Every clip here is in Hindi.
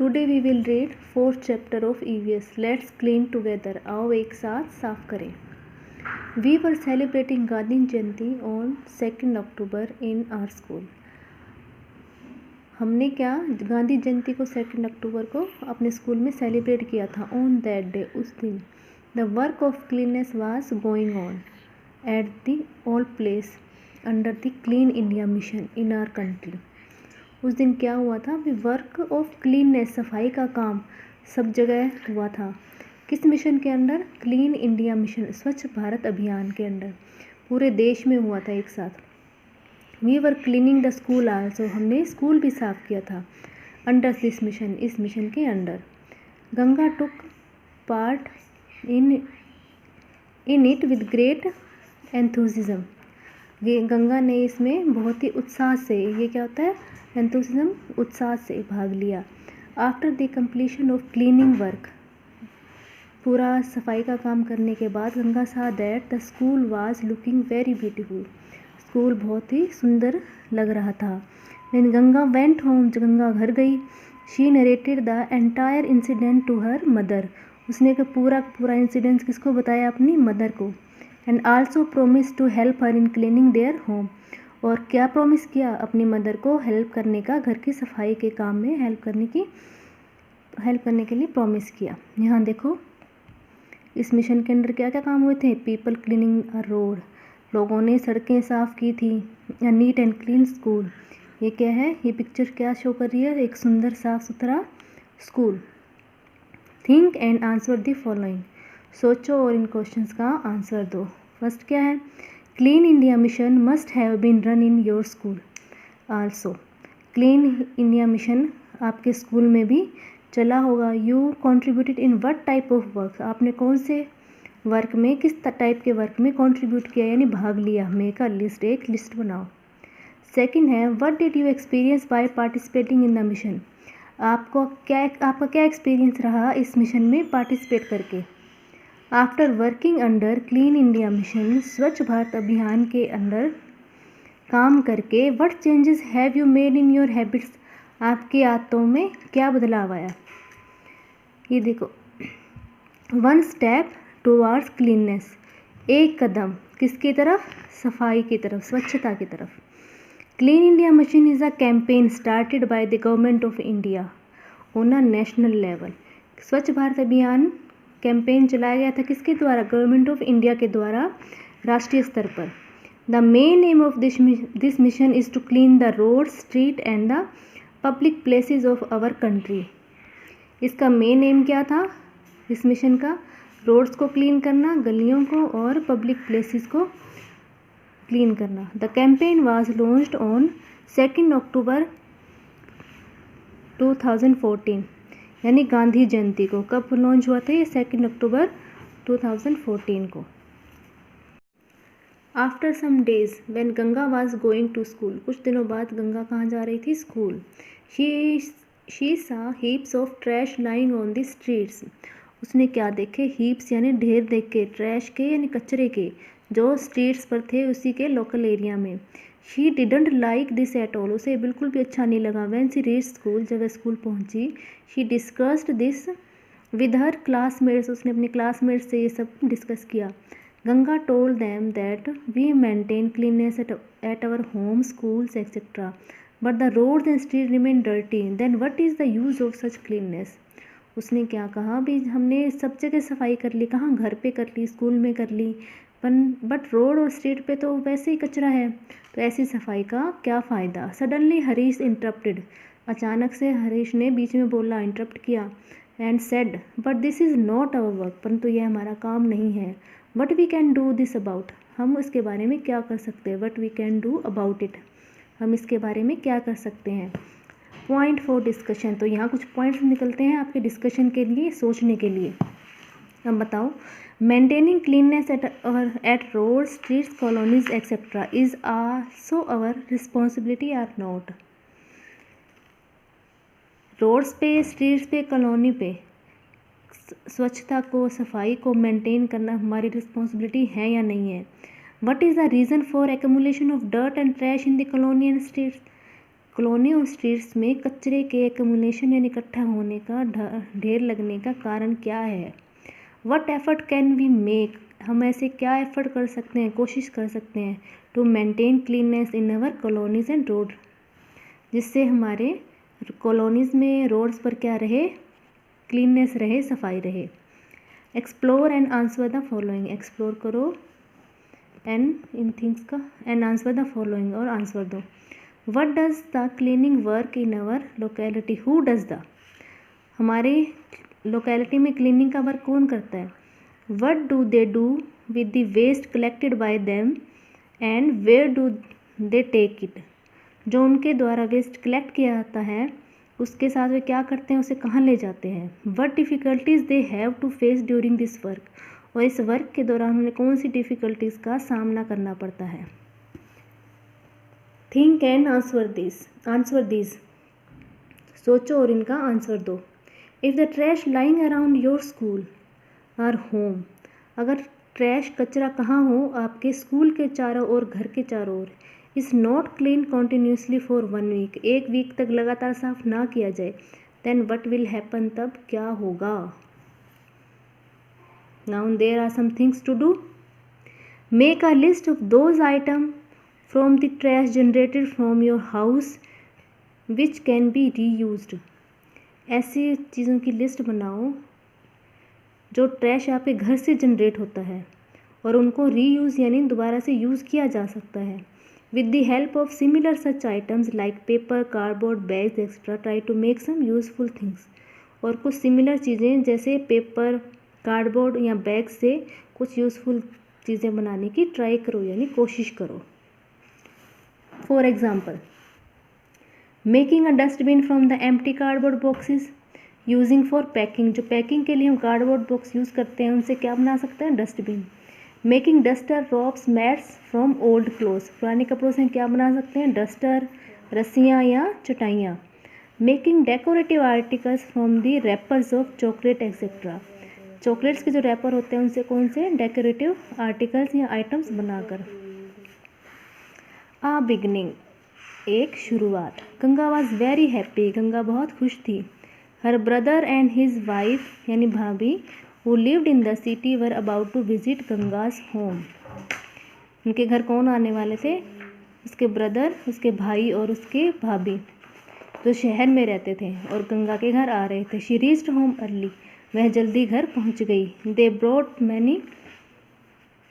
Today we will read 4th chapter of EVS. Let's clean together. आओ एक साथ साफ करें। We were celebrating Gandhi Jayanti on 2 October in our school. हमने क्या गांधी जयंती को 2 अक्टूबर को अपने स्कूल में सेलिब्रेट किया था। ऑन दैट डे, उस दिन, the work of cleanness was going on at the all place under the clean India mission in our country. उस दिन क्या हुआ था? वर्क ऑफ क्लीननेस, सफाई का काम सब जगह हुआ था। किस मिशन के अंडर? क्लीन इंडिया मिशन, स्वच्छ भारत अभियान के अंडर पूरे देश में हुआ था एक साथ। We were cleaning the school also, हमने स्कूल भी साफ किया था। अंडर दिस मिशन, इस मिशन के under. Ganga took part in it with great enthusiasm. Ganga ने इसमें बहुत ही उत्साह से, ये क्या होता है? एंथुसिज्म, उत्साह से भाग लिया। After the completion of cleaning work, पूरा सफाई का काम करने के बाद गंगा सा that the school was looking very beautiful, school बहुत ही सुंदर लग रहा था। व्हेन गंगा वेंट होम, जब गंगा घर गई, she narrated the entire incident to her mother, उसने का पूरा इंसिडेंट किसको बताया? अपनी मदर को। And also promise to help her in cleaning their home, और क्या प्रॉमिस किया? अपनी मदर को हेल्प करने का, घर की सफाई के काम में हेल्प करने के लिए प्रॉमिस किया। यहाँ देखो इस मिशन के अंदर क्या क्या काम हुए थे? पीपल क्लीनिंग अ रोड, लोगों ने सड़कें साफ़ की थी। A neat and clean school, ये क्या है? ये पिक्चर क्या शो कर रही है? एक सुंदर साफ सुथरा school. Think and answer the following, सोचो और इन क्वेश्चंस का आंसर दो। फर्स्ट क्या है? Clean India mission must have been run in your school also, clean India mission आपके स्कूल में भी चला होगा। You contributed in what type of work, आपने कौन से वर्क में, किस टाइप के वर्क में कंट्रीब्यूट किया यानी भाग लिया। मेक अ लिस्ट, एक लिस्ट बनाओ। सेकंड है what did you experience by participating in the mission, आपका क्या एक्सपीरियंस रहा इस मिशन में पार्टिसिपेट करके। After working under clean India mission, स्वच्छ भारत अभियान के अंडर काम करके, what changes have you made in your habits, आपकी आदतों में क्या बदलाव आया। ये देखो, वन स्टेप टुवार्ड्स क्लीननेस, एक कदम किसकी तरफ? सफाई की तरफ, स्वच्छता की तरफ। Clean India mission is a campaign started by the government of India on a national level, स्वच्छ भारत अभियान कैंपेन चलाया गया था किसके द्वारा? गवर्नमेंट ऑफ इंडिया के द्वारा, राष्ट्रीय स्तर पर। The main aim of this mission is to clean the road, street and the public places of our country. इसका मेन एम क्या था इस मिशन का? रोड्स को क्लीन करना, गलियों को, और पब्लिक प्लेसेस को क्लीन करना। The campaign was launched on 2 अक्टूबर 2014, यानी गांधी जयंती को। कब लॉन्च हुआ था ये? 2 अक्टूबर 2014 को। After some days when Ganga was going to school, कुछ दिनों बाद गंगा कहाँ जा रही थी? School. She saw heaps of trash lying on the streets, उसने क्या देखे? हीप्स यानी ढेर देख के, ट्रैश के यानी कचरे के, जो स्ट्रीट्स पर थे उसी के लोकल एरिया में। She didn't like this at all, उसे बिल्कुल भी अच्छा नहीं लगा। व्हेन शी रीच स्कूल, जब वह स्कूल पहुंची, she discussed this with her classmates, उसने अपने क्लासमेट्स से ये सब डिस्कस किया। Ganga told them that we maintain cleanliness at our home, schools etcetera, but the roads and street remain dirty, then what is the use of such cleanliness. उसने क्या कहा? भी हमने सब जगह सफाई कर ली, कहाँ? घर पे कर ली, स्कूल में कर ली, बट रोड और स्ट्रीट पे तो वैसे ही कचरा है, तो ऐसी सफाई का क्या फ़ायदा। सडनली हरीश इंटरप्टेड, अचानक से हरीश ने बीच में बोला, इंटरप्ट किया। And said but this is not our work, परंतु यह हमारा काम नहीं है। What we can do this about, हम इसके बारे में क्या कर सकते हैं? What we can do about it, हम इसके बारे में क्या कर सकते हैं। पॉइंट फॉर डिस्कशन, तो यहाँ कुछ पॉइंट्स निकलते हैं आपके डिस्कशन के लिए, सोचने के लिए। अब बताओ, maintaining cleanliness at road, streets, colonies etcetera is also our responsibility or not. Roads पे, स्ट्रीट्स पे, कॉलोनी पे स्वच्छता को, सफाई को मेंटेन करना हमारी रिस्पॉन्सिबिलिटी है या नहीं है। What is the reason for accumulation of dirt and trash in the colony and streets, colony और स्ट्रीट्स में कचरे के एक्यूमुलेशन यानी इकट्ठा होने का ढेर लगने का कारण क्या है? What effort can we make, हम ऐसे क्या एफर्ट कर सकते हैं, कोशिश कर सकते हैं to maintain cleanliness in our colonies and road, जिससे हमारे कॉलोनीज़ में रोड्स पर क्या रहे, क्लीननेस रहे, सफाई रहे। Explore and answer the following, explore करो एंड इन थिंग्स का एंड आंसर द फॉलोइंग, और आंसर दो। What does the cleaning work in our locality, who does the, हमारे लोकेलिटी में क्लीनिंग का वर्क कौन करता है। What do they do with the waste collected by them and where do they take it, जो उनके द्वारा वेस्ट कलेक्ट किया जाता है उसके साथ वे क्या करते हैं, उसे कहाँ ले जाते हैं। What difficulties they have to face during this work, और इस वर्क के दौरान उन्हें कौन सी डिफ़िकल्टीज़ का सामना करना पड़ता है। थिंक एंड आंसर दिस, सोचो और इनका आंसर दो। If the trash lying around your school और होम, अगर ट्रैश कचरा कहाँ हो, आपके स्कूल के चारों ओर, घर के चारों ओर, is not clean continuously for 1 week, 1 week तक लगातार साफ ना किया जाए, देन वट विल हैपन, तब क्या होगा। Now there are some things to do. Make a list of those item from the trash generated from your house which can be reused, ऐसी चीज़ों की लिस्ट बनाओ जो ट्रैश आपके घर से जनरेट होता है और उनको रीयूज़ यानी दोबारा से यूज़ किया जा सकता है। With the help of similar such items like paper, cardboard, bags, etc., try to make some useful things. और कुछ सिमिलर चीज़ें जैसे पेपर, कार्डबोर्ड या बैग से कुछ यूज़फुल चीज़ें बनाने की ट्राई करो यानी कोशिश करो। For example, making a dustbin from the empty cardboard boxes, using for packing, जो पैकिंग के लिए हम कार्डबोर्ड बॉक्स यूज़ करते हैं उनसे क्या बना सकते हैं, dustbin. Making duster, ropes, mats from old clothes, पुराने कपड़ों से क्या बना सकते हैं, डस्टर, रस्सियाँ या चटाइयाँ। Making decorative articles from the wrappers of chocolate etcetera, chocolates के जो रैपर होते हैं उनसे कौन से डेकोरेटिव आर्टिकल्स या आइटम्स बनाकर। आ बिगनिंग, एक शुरुआत। Ganga was very happy, Ganga बहुत खुश थी। Her brother and his wife यानी भाभी who lived in the city were about to visit गंगा's home, उनके घर कौन आने वाले थे, उसके ब्रदर, उसके भाई और उसके भाभी जो शहर में रहते थे और गंगा के घर आ रहे थे। शी रीच्ड होम अर्ली, वह जल्दी घर पहुंच गई। They brought many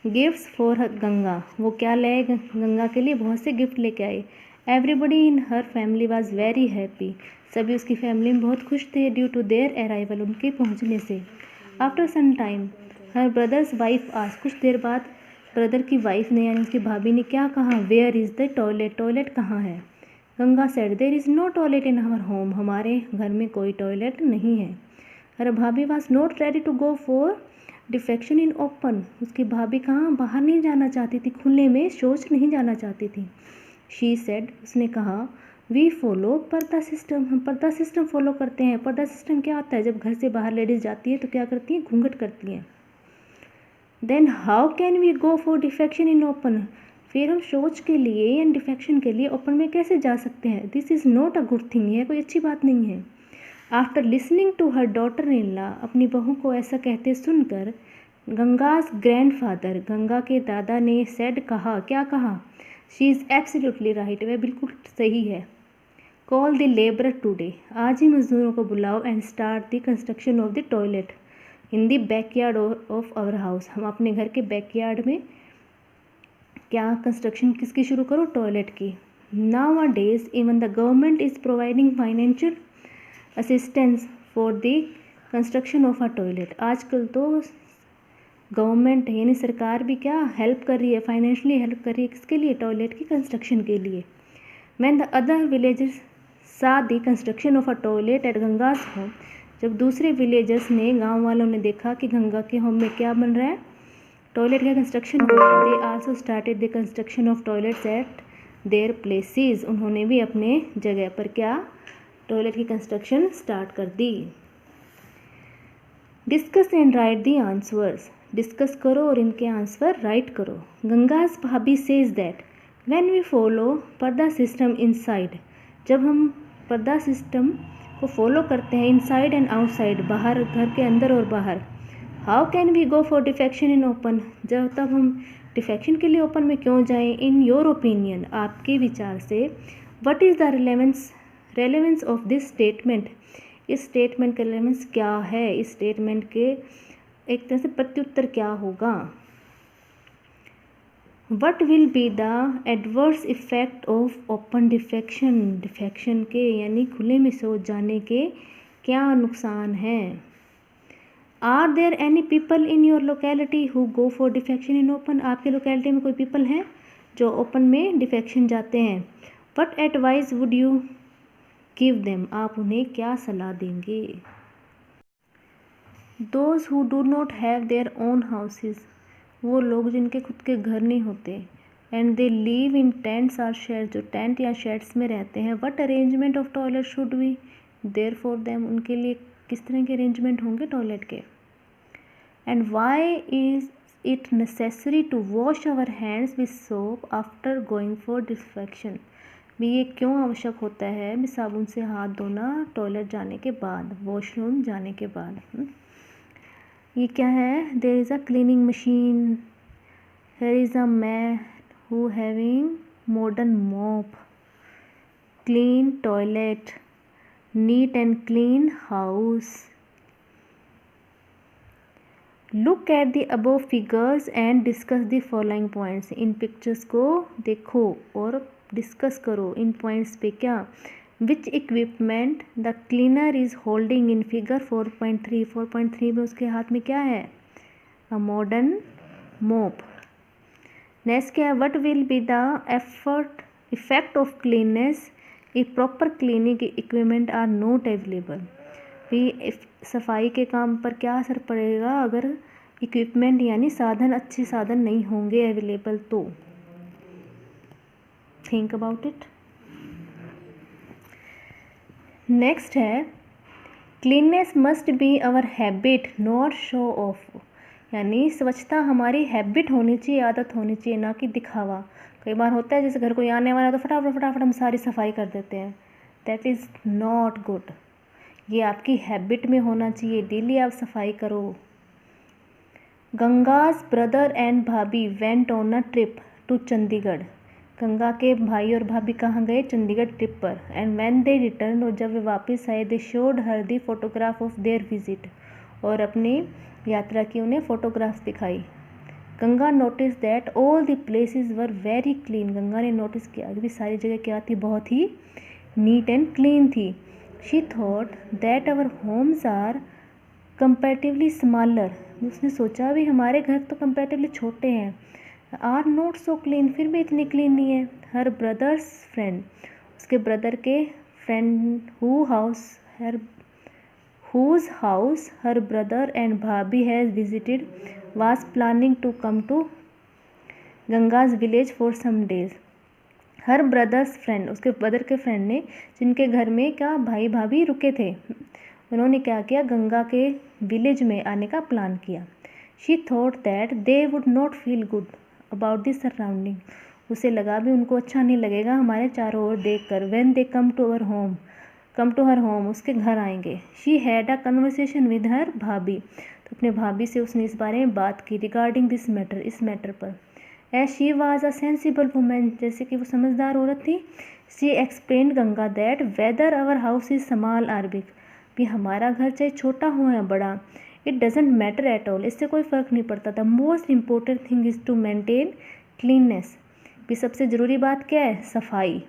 gifts for Ganga, वो क्या लाए, गंगा के लिए बहुत से गिफ्ट लेके आए। Everybody in her family was very happy, सभी उसकी फैमिली में बहुत खुश थे। ड्यू टू देयर अराइवल, उनके पहुँचने से। आफ्टर सम टाइम हर ब्रदर्स वाइफ आज, कुछ देर बाद ब्रदर की वाइफ ने यानी उसकी भाभी ने क्या कहा, where is the toilet, toilet कहाँ है। Ganga said there is no toilet in our home, हमारे घर में कोई टॉयलेट नहीं है। Her bhabhi was not ready to go for defecation in open, उसकी भाभी कहाँ बाहर नहीं जाना चाहती थी, खुले में शौच नहीं जाना चाहती थी। शी सेड, उसने कहा, वी फॉलो पर्दा सिस्टम, हम पर्दा सिस्टम फॉलो करते हैं। पर्दा सिस्टम क्या होता है, जब घर से बाहर लेडीज़ जाती है तो क्या करती हैं, घूंघट करती हैं। Then how can we go for defecation in open, फिर हम शौच के लिए या डिफेक्शन के लिए ओपन में कैसे जा सकते हैं। This is not a good thing, यह कोई अच्छी बात नहीं है। After listening to her daughter in law, अपनी बहू को ऐसा कहते सुनकर, गंगाज ग्रैंडफादर, गंगा के दादा ने सेड, कहा, क्या कहा, शी इज़ एब्सोल्युटली राइट, वह बिल्कुल सही है। कॉल द लेबर टुडे, आज ही मजदूरों को बुलाओ। And start the construction of the toilet in the backyard of our house, हम अपने घर के बैकयार्ड में क्या कंस्ट्रक्शन किसकी शुरू करो, टॉयलेट की। Now a days even the government is providing financial assistance for the construction of a toilet, आजकल तो गवर्नमेंट यानी सरकार भी क्या हेल्प कर रही है, फाइनेंशियली हेल्प कर रही है, किसके लिए, टॉयलेट की कंस्ट्रक्शन के लिए। When the other villages saw the construction of a toilet at Ganga's home, जब दूसरे विलेजर्स ने, गांव वालों ने देखा कि गंगा के होम में क्या बन रहा है, टॉयलेट का कंस्ट्रक्शन हो रहा है। They also started the construction of toilets eight there places, उन्होंने भी अपने जगह पर क्या टॉयलेट की कंस्ट्रक्शन स्टार्ट कर दी। Discuss and write the answers, discuss करो और इनके आंसर राइट करो। Ganga's bhabhi says that when we follow purdah system inside, जब हम पर्दा सिस्टम को फॉलो करते हैं इनसाइड एंड आउटसाइड, बाहर, घर के अंदर और बाहर, how can we go for defecation in open, जब तब हम डिफेक्शन के लिए ओपन में क्यों जाएं। इन योर ओपिनियन, आपके विचार से, what is the relevance of this statement, इस स्टेटमेंट का रेलेवेंस क्या है, इस स्टेटमेंट के एक तरह से प्रत्युत्तर क्या होगा। What will be the adverse effect of open defection, defection के यानी खुले में शौच जाने के क्या नुकसान हैं। Are there any people in your locality who go for defecation in open, आपके लोकेलिटी में कोई पीपल हैं जो ओपन में डिफेक्शन जाते हैं। What advice would you give them, आप उन्हें क्या सलाह देंगे। Those who do not have their own houses, वो लोग जिनके खुद के घर नहीं होते। And they live in tents or sheds, जो टेंट या शेड्स में रहते हैं। What arrangement of toilet should be there for them, उनके लिए किस तरह के अरेंजमेंट होंगे टॉयलेट के। And why is it necessary to wash our hands with soap after going for defecation, भी ये क्यों आवश्यक होता है भी साबुन से हाथ धोना टॉयलेट जाने के बाद, वॉशरूम जाने के बाद। ये क्या है, there is a cleaning machine, here is a man who having modern mop, clean toilet, neat and clean house. Look at the above figures and discuss the following points, इन पिक्चर्स को देखो और डिस्कस करो इन पॉइंट्स पे क्या। Which equipment the cleaner is holding in figure 4.3, 4.3 में उसके हाथ में क्या है, अ मॉडर्न मोप। नेक्स्ट क्या है, what will be the effect of cleanliness if proper cleaning equipment are not available, भी सफाई के काम पर क्या असर पड़ेगा अगर इक्विपमेंट यानी साधन, अच्छे साधन नहीं होंगे अवेलेबल तो। Think about it. नेक्स्ट है, cleanness must be our habit not show off, यानी स्वच्छता हमारी हैबिट होनी चाहिए, आदत होनी चाहिए, ना कि दिखावा। कई बार होता है जैसे घर कोई आने वाला तो फटाफट फटाफट हम सारी सफाई कर देते हैं, दैट इज़ नॉट गुड। ये आपकी हैबिट में होना चाहिए, डेली आप सफाई करो। Ganga's brother and bhabhi went on a trip to Chandigarh, Ganga के भाई और भाभी कहाँ गए, चंडीगढ़ ट्रिप पर। एंड व्हेन दे रिटर्न, और जब वे वापस आए, they showed her the photograph of their visit, और अपनी यात्रा की उन्हें फोटोग्राफ्स दिखाई। Ganga notice that all the places were very clean, Ganga ने नोटिस किया कि सारी जगह क्या थी, बहुत ही नीट एंड क्लीन थी। She thought that our homes are comparatively smaller, उसने सोचा भी हमारे घर तो comparatively छोटे हैं, are not so clean, फिर भी इतनी क्लीन नहीं है। Her brother's friend, उसके ब्रदर के friend whose house her brother and भाभी has visited was planning to come to Ganga's village for some days। Her brothers friend, उसके ब्रदर के फ्रेंड ने, जिनके घर में क्या भाई भाभी रुके थे, उन्होंने क्या किया, गंगा के विलेज में आने का प्लान किया। She thought that they would not feel good about this surrounding, उसे लगा भी उनको अच्छा नहीं लगेगा हमारे चारों ओर देख कर। When they come to her home, उसके घर आएंगे। She had a conversation with her bhabhi, तो अपने भाभी से उसने इस बारे में बात की, रिगार्डिंग दिस मैटर, इस मैटर पर। As she was a sensible women, जैसे कि वो समझदार औरत थी। She explain Ganga that whether our house is small or big, भी हमारा घर चाहे छोटा हो या बड़ा, it doesn't matter at all, इससे कोई फ़र्क नहीं पड़ता। The most important thing is to maintain cleanliness, भी सबसे ज़रूरी बात क्या है, सफाई,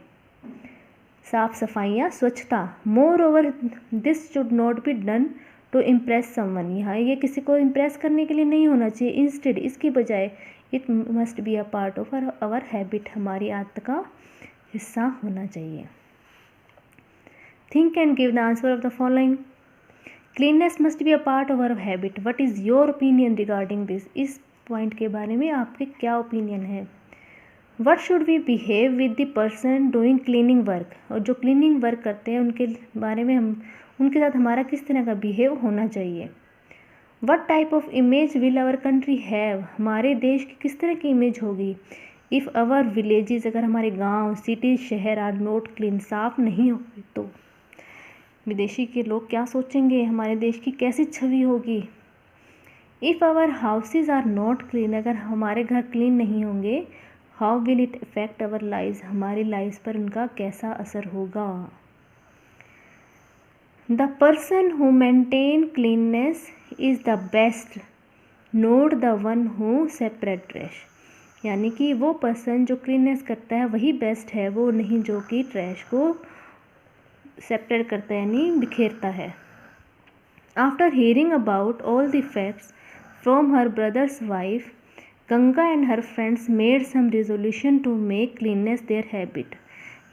साफ सफाई या स्वच्छता। Moreover this should not be done to impress someone, यहाँ ये किसी को इम्प्रेस करने के लिए नहीं होना चाहिए। इंस्टेड, इसकी बजाय, it must be a part of our habit, हमारी आदत का हिस्सा होना चाहिए। Think and give the answer of the following. Cleanliness must be a part of our habit, what is your opinion regarding this, इस पॉइंट के बारे में आपके क्या ओपिनियन है। What should we behave with the person doing cleaning work, और जो क्लीनिंग वर्क करते हैं उनके बारे में हम, उनके साथ हमारा किस तरह का बिहेव होना चाहिए। What type of image will our country have, हमारे देश की किस तरह की इमेज होगी। इफ़ अवर विलेजेस, अगर हमारे गांव, सिटी, शहर आर नॉट क्लीन, साफ नहीं होंगे तो विदेशी के लोग क्या सोचेंगे, हमारे देश की कैसी छवि होगी। If our houses are not clean, अगर हमारे घर क्लीन नहीं होंगे, how will it affect our lives, हमारी लाइफ्स पर उनका कैसा असर होगा। The person who maintain cleanliness is the best, not the one who separate trash, यानी कि वो पर्सन जो क्लीननेस करता है वही बेस्ट है, वो नहीं जो कि ट्रैश को सेपरेट करता है यानी बिखेरता है। After hearing about all the facts from her brother's wife, Ganga and her friends made some resolution to make cleanliness their habit,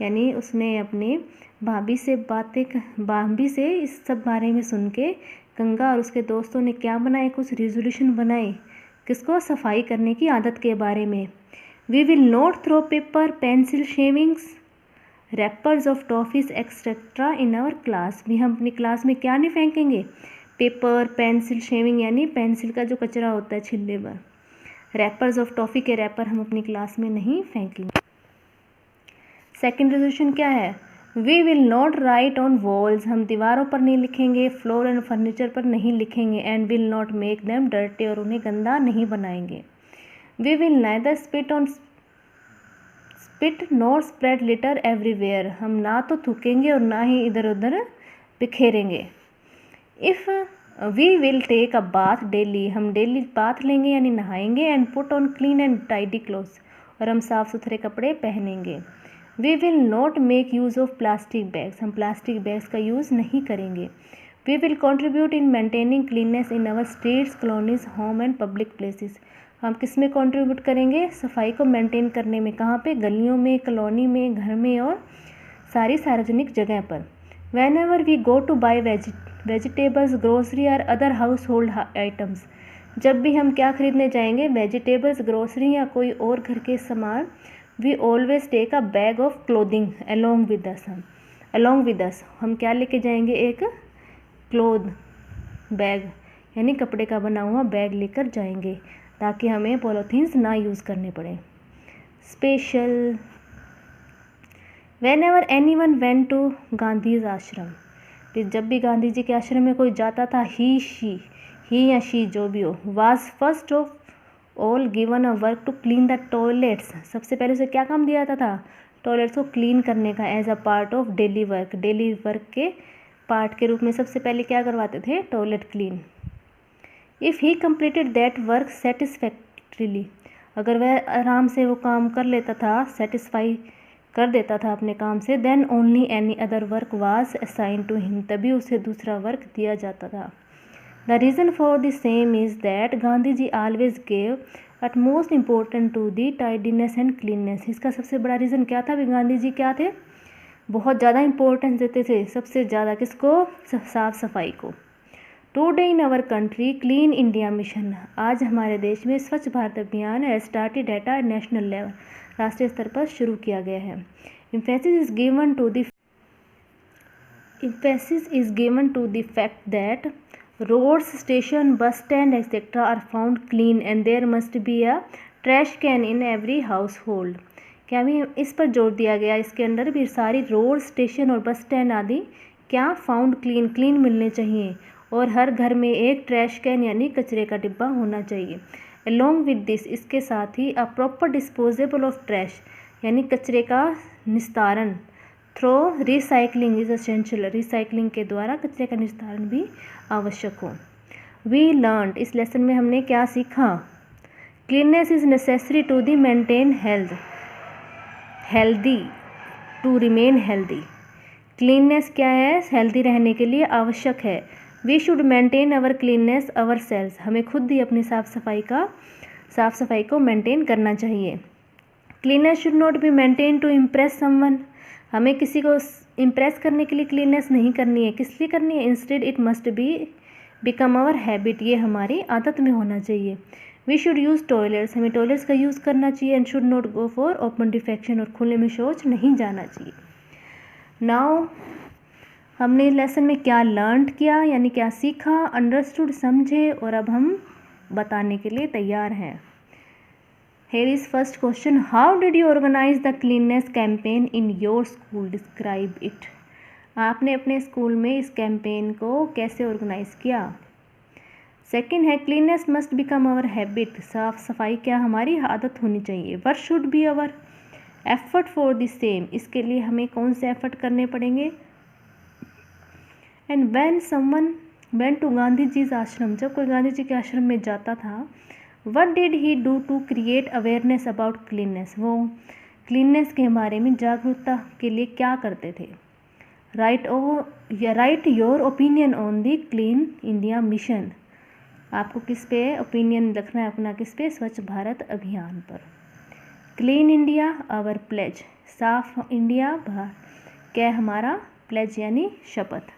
यानी उसने अपने भाभी से इस सब बारे में सुन के गंगा और उसके दोस्तों ने क्या बनाए, कुछ रिजोल्यूशन बनाए, किसको, सफाई करने की आदत के बारे में। We will not throw paper, pencil, shavings, wrappers of toffees etcetera in our class, भी हम अपनी क्लास में क्या नहीं फेंकेंगे, पेपर, पेंसिल, शेविंग यानी पेंसिल का जो कचरा होता है छिलने पर, रैपर्स ऑफ टॉफ़ी के रैपर हम अपनी क्लास में नहीं फेंकेंगे। सेकेंड रेजोल्यूशन क्या है, we will not write on walls, हम दीवारों पर नहीं लिखेंगे, फ्लोर एंड फर्नीचर पर नहीं लिखेंगे, and will not make them dirty, और उन्हें गंदा नहीं बनाएंगे। We will neither spit nor spread litter everywhere, हम ना तो थूकेंगे और ना ही इधर उधर बिखेरेंगे। If we will take a bath daily, हम डेली बाथ लेंगे यानी नहाएंगे, and put on clean and tidy clothes, और हम साफ़ सुथरे कपड़े पहनेंगे। We will not make use of plastic bags, हम प्लास्टिक बैग्स का यूज़ नहीं करेंगे। We will contribute in maintaining cleanliness in our streets, colonies, home and public places, हम किस में कॉन्ट्रीब्यूट करेंगे, सफाई को मेंटेन करने में, कहाँ पे, गलियों में, कॉलोनी में, घर में और सारी सार्वजनिक जगह पर। Whenever we go to buy vegetables, grocery और अदर हाउस होल्ड आइटम्स, जब भी हम क्या खरीदने जाएंगे, वेजिटेबल्स, ग्रोसरी या कोई और घर के सामान, we always take a bag of clothing along with us, हम क्या लेके जाएंगे, एक क्लोथ बैग यानी कपड़े का बना हुआ बैग लेकर जाएंगे, ताकि हमें पॉलीथीन्स ना यूज़ करने पड़े। Special, whenever anyone went to Gandhi's ashram, जब भी गांधी जी के आश्रम में कोई जाता था, ही या शी जो भी हो, was first of all given a work to clean the toilets, सबसे पहले उसे क्या काम दिया जाता था, टॉयलेट्स को क्लीन करने का, as a part of daily work के पार्ट के रूप में सबसे पहले क्या करवाते थे, toilet clean. If he completed that work satisfactorily, अगर वह आराम से वो काम कर लेता था, सेटिस्फाई कर देता था अपने काम से, then only any other work was assign to him, तभी उसे दूसरा वर्क दिया जाता था। The reason for the same is that Gandhi ji always gave utmost important to the tidiness and cleanness, इसका सबसे बड़ा रीज़न क्या था, गांधी जी क्या थे, बहुत ज़्यादा इंपॉर्टेंस देते थे, सबसे ज़्यादा किसको, साफ सफाई को। Today in our country clean India mission, आज हमारे देश में स्वच्छ भारत अभियान started at a national level, राष्ट्रीय स्तर पर शुरू किया गया है। emphasis is given to the fact that roads, station, bus stand etc. are found clean and there must be a trash can in every household, क्या भी इस पर जोर दिया गया, इसके अंदर भी सारी रोड, स्टेशन और बस स्टैंड आदि क्या फाउंड क्लीन मिलने चाहिए, और हर घर में एक ट्रैश कैन यानी कचरे का डिब्बा होना चाहिए। अलॉन्ग विद दिस, इसके साथ ही a proper disposable of trash यानी कचरे का निस्तारण through recycling is essential, recycling के द्वारा कचरे का निस्तारण भी आवश्यक हो। वी लर्नड, इस लेसन में हमने क्या सीखा, cleanliness is necessary to the maintain healthy to remain healthy, cleanliness क्या है, हेल्दी रहने के लिए आवश्यक है। We should maintain our cleanliness ourselves, हमें खुद ही अपनी साफ़ सफाई को मेंटेन करना चाहिए। Cleanliness should not be maintain to impress someone, हमें किसी को इम्प्रेस करने के लिए क्लीननेस नहीं करनी है, किस लिए करनी है, instead it must be become our habit, ये हमारी आदत में होना चाहिए। वी शुड यूज़ टॉयलेट्स, हमें टॉयलेट्स का यूज़ करना चाहिए, and should not go for open defecation, और खुले में शौच नहीं जाना चाहिए। नाउ हमने इस लेसन में क्या लर्न किया यानी क्या सीखा, अंडरस्टूड समझे, और अब हम बताने के लिए तैयार हैं। Here is first question. How did you organize the cleanliness campaign in your school? Describe it. आपने अपने स्कूल में इस कैंपेन को कैसे ऑर्गेनाइज किया? सेकेंड है cleanness must become our habit. साफ सफाई क्या हमारी आदत होनी चाहिए. What should be our effort for the same. इसके लिए हमें कौन से एफर्ट करने पड़ेंगे. And when someone went to Gandhi ji's ashram. जब कोई गांधी जी के आश्रम में जाता था, what did he do to create awareness about cleanness. वो क्लीननेस के बारे में जागरूकता के लिए क्या करते थे. Write your opinion on the clean India mission. आपको किस पे ओपिनियन रखना है अपना, किस पे, स्वच्छ भारत अभियान पर. Clean India our pledge. साफ इंडिया क्या हमारा प्लेज यानी शपथ.